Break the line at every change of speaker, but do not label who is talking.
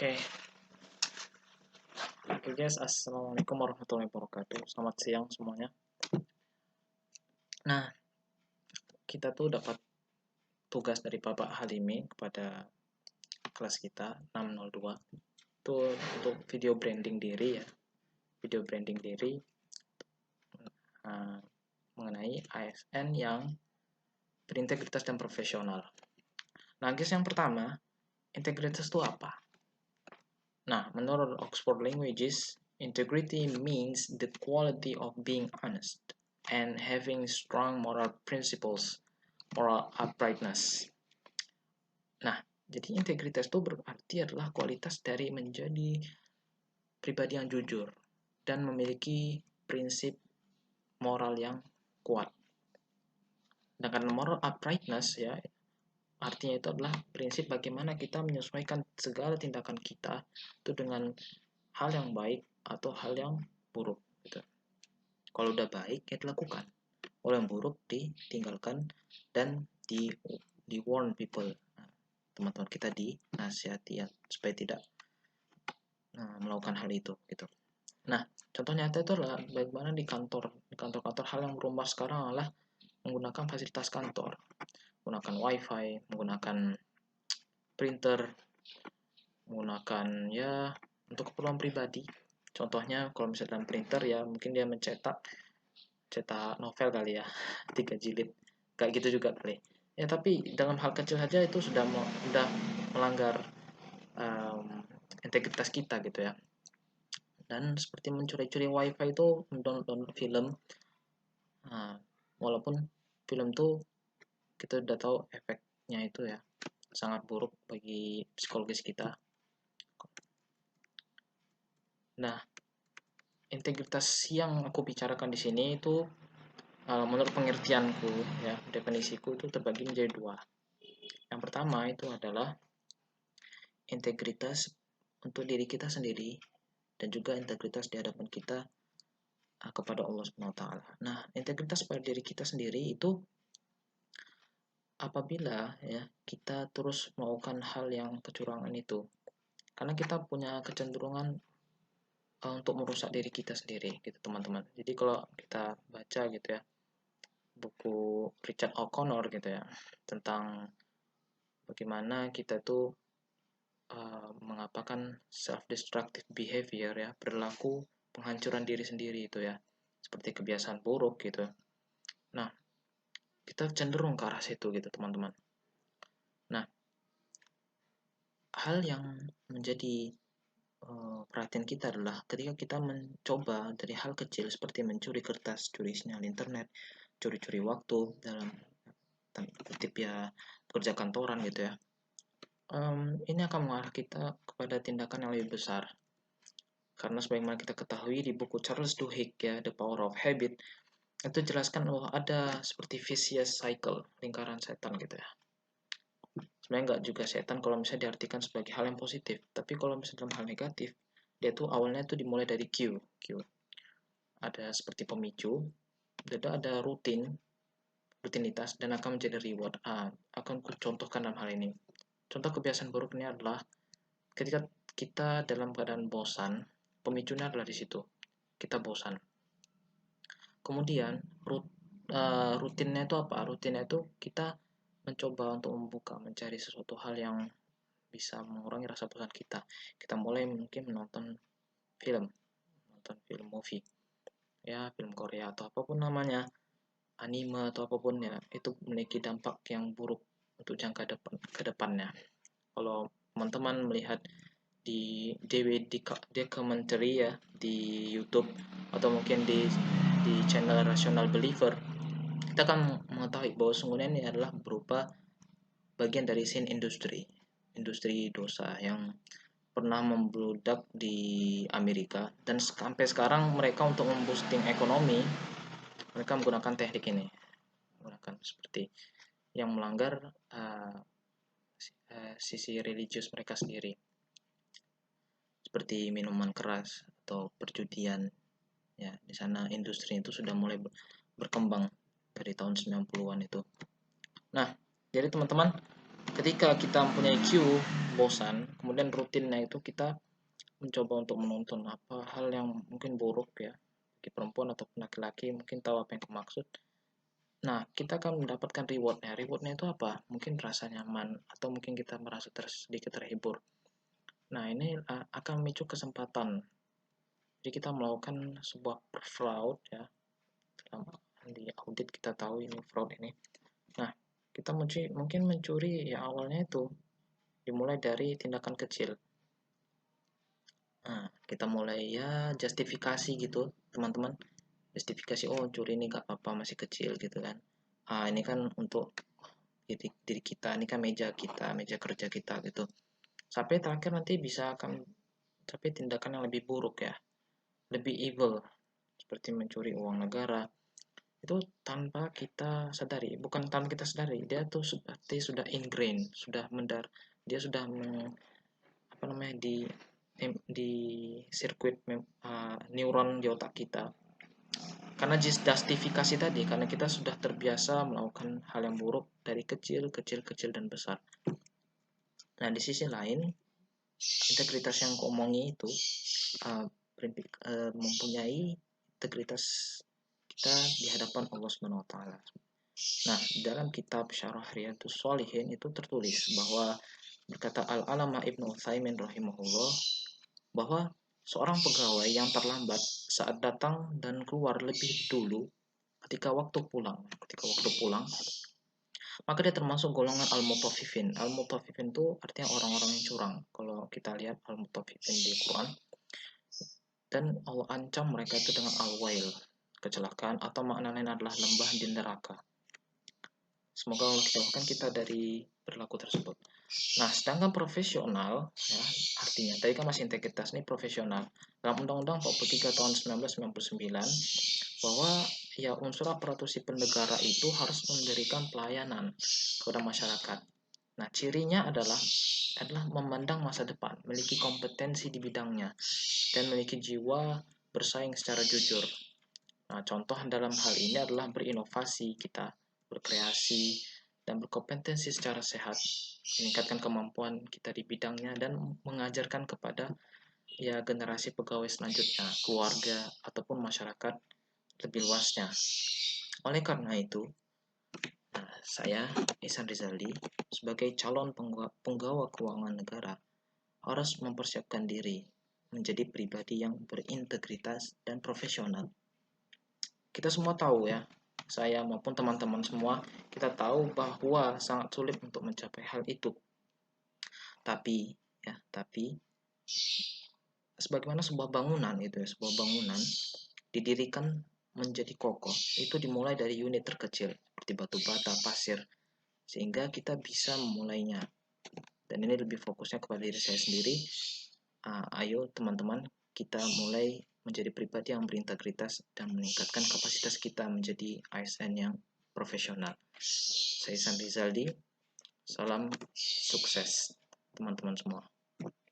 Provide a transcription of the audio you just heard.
Oke, Oke guys, assalamualaikum warahmatullahi wabarakatuh. Selamat siang semuanya. Nah, kita tuh dapat tugas dari Bapak Halimi kepada kelas kita 602 itu untuk video branding diri ya, video branding diri mengenai ASN yang berintegritas dan profesional. Nah, guys, yang pertama, integritas itu apa? Nah, menurut Oxford Languages, integrity means the quality of being honest and having strong moral principles, moral uprightness. Nah, jadi integritas itu berarti adalah kualitas dari menjadi pribadi yang jujur dan memiliki prinsip moral yang kuat. Sedangkan moral uprightness ya, artinya itu adalah prinsip bagaimana kita menyesuaikan segala tindakan kita itu dengan hal yang baik atau hal yang buruk gitu. Kalau udah baik ya dilakukan, kalau yang buruk ditinggalkan dan di warn people, teman-teman kita dinasihati ya supaya tidak melakukan hal itu gitu. Nah, contoh nyata itu adalah bagaimana di kantor-kantor hal yang berubah sekarang adalah menggunakan fasilitas kantor, menggunakan wifi, menggunakan printer, menggunakan ya untuk keperluan pribadi. Contohnya kalau misalnya dalam printer ya mungkin dia mencetak novel kali ya 3 jilid kayak gitu juga kali ya, tapi dalam hal kecil saja itu sudah melanggar integritas kita gitu ya. Dan seperti mencuri-curi wifi itu mendownload film, walaupun film tuh kita udah tahu efeknya itu ya sangat buruk bagi psikologis kita. Nah, integritas yang aku bicarakan di sini itu menurut pengertianku ya, definisiku itu terbagi menjadi dua. Yang pertama itu adalah integritas untuk diri kita sendiri dan juga integritas di hadapan kita kepada Allah Subhanahu wa taala. Nah, integritas pada diri kita sendiri itu apabila ya kita terus melakukan hal yang kecurangan itu. Karena kita punya kecenderungan untuk merusak diri kita sendiri gitu, teman-teman. Jadi kalau kita baca gitu ya buku Richard O'Connor gitu ya tentang bagaimana kita tuh mengapakan self-destructive behavior ya, perilaku penghancuran diri sendiri itu ya, seperti kebiasaan buruk gitu. Nah, kita cenderung ke arah situ gitu teman-teman. Nah, hal yang menjadi perhatian kita adalah ketika kita mencoba dari hal kecil seperti mencuri kertas, curi sinyal internet, curi-curi waktu dalam kutip ya pekerja kantoran gitu ya. Ini akan mengarah kita kepada tindakan yang lebih besar. Karena sebagaimana kita ketahui di buku Charles Duhigg ya, The Power of Habit, itu jelaskan bahwa ada seperti vicious cycle, lingkaran setan gitu ya. Sebenarnya nggak juga setan kalau misalnya diartikan sebagai hal yang positif, tapi kalau misalnya dalam hal negatif, dia tuh awalnya tuh dimulai dari Q. Ada seperti pemicu, ada rutinitas dan akan menjadi reward. Akan kucontohkan dalam hal ini. Contoh kebiasaan buruk ini adalah ketika kita dalam keadaan bosan, pemicunya adalah di situ. Kita bosan. Kemudian rutinnya itu apa? Rutinnya itu kita mencoba untuk mencari sesuatu hal yang bisa mengurangi rasa bosan kita. Kita mulai mungkin menonton film movie, ya film Korea atau apapun namanya, anime atau apapun ya, itu memiliki dampak yang buruk untuk jangka kedepannya. Kalau teman-teman melihat di DVD documentary ya di YouTube atau mungkin di channel Rational Believer, kita akan mengetahui bahwa sungguhnya ini adalah berupa bagian dari scene industri dosa yang pernah membludak di Amerika, dan sampai sekarang mereka untuk memboosting ekonomi mereka menggunakan teknik ini, menggunakan seperti yang melanggar sisi religius mereka sendiri, seperti minuman keras atau perjudian ya. Di sana industri itu sudah mulai berkembang dari tahun 90-an itu. Nah, jadi teman-teman, ketika kita mempunyai Q, bosan, kemudian rutinnya itu kita mencoba untuk menonton apa hal yang mungkin buruk ya bagi perempuan ataupun laki-laki, mungkin tahu apa yang aku maksud. Nah, kita akan mendapatkan rewardnya. Rewardnya itu apa? Mungkin rasa nyaman atau mungkin kita merasa sedikit terhibur. Nah, ini akan memicu kesempatan. Jadi kita melakukan sebuah fraud ya. Dalam di audit kita tahu ini fraud ini. Nah, kita mungkin mencuri ya awalnya itu dimulai dari tindakan kecil. Nah, kita mulai ya justifikasi gitu, teman-teman. Justifikasi, oh curi ini gak apa-apa, masih kecil gitu kan. Ini kan untuk diri kita, ini kan meja kita, meja kerja kita gitu. Sampai terakhir nanti bisa akan sampai tindakan yang lebih buruk ya, lebih evil, seperti mencuri uang negara. Itu tanpa kita sadari, bukan tanpa kita sadari, dia tuh seperti sudah ingrain, sudah dia sudah apa namanya di sirkuit neuron di otak kita. Karena justifikasi tadi, karena kita sudah terbiasa melakukan hal yang buruk dari kecil, kecil, kecil, dan besar. Nah, di sisi lain, integritas yang aku omongi itu mempunyai integritas kita di hadapan Allah Subhanahu wa taala. Nah, dalam kitab Syarah Riyadhus Shalihin itu tertulis bahwa berkata Al-Alama Ibnu Utsaimin rahimahullah bahwa seorang pegawai yang terlambat saat datang dan keluar lebih dulu ketika waktu pulang, maka dia termasuk golongan al-mutaffifin. Al-mutaffifin itu artinya orang-orang yang curang. Kalau kita lihat al-mutaffifin di Quran, dan Allah ancam mereka itu dengan al-wail, kecelakaan, atau makna lain adalah lembah di neraka. Semoga Allah jauhkan kita dari perilaku tersebut. Nah, sedangkan profesional, ya, artinya tadi kan masih integritas, ini profesional. Dalam Undang-Undang 43 tahun 1999, bahwa ya unsur aparatur sipil negara itu harus memberikan pelayanan kepada masyarakat. Nah, cirinya adalah memandang masa depan, memiliki kompetensi di bidangnya, dan memiliki jiwa bersaing secara jujur. Nah, contoh dalam hal ini adalah berinovasi kita, berkreasi, dan berkompetensi secara sehat, meningkatkan kemampuan kita di bidangnya, dan mengajarkan kepada ya generasi pegawai selanjutnya, keluarga, ataupun masyarakat lebih luasnya. Oleh karena itu, saya, Ihsan Rizaldi, sebagai calon penggawa keuangan negara, harus mempersiapkan diri menjadi pribadi yang berintegritas dan profesional. Kita semua tahu ya, saya maupun teman-teman semua, kita tahu bahwa sangat sulit untuk mencapai hal itu. Tapi sebagaimana sebuah bangunan didirikan menjadi kokoh, itu dimulai dari unit terkecil seperti batu bata, pasir, sehingga kita bisa memulainya. Dan ini lebih fokusnya kepada diri saya sendiri. Ayo teman-teman, kita mulai menjadi pribadi yang berintegritas dan meningkatkan kapasitas kita menjadi ASN yang profesional. Saya Ihsan Rizaldi, salam sukses teman-teman semua.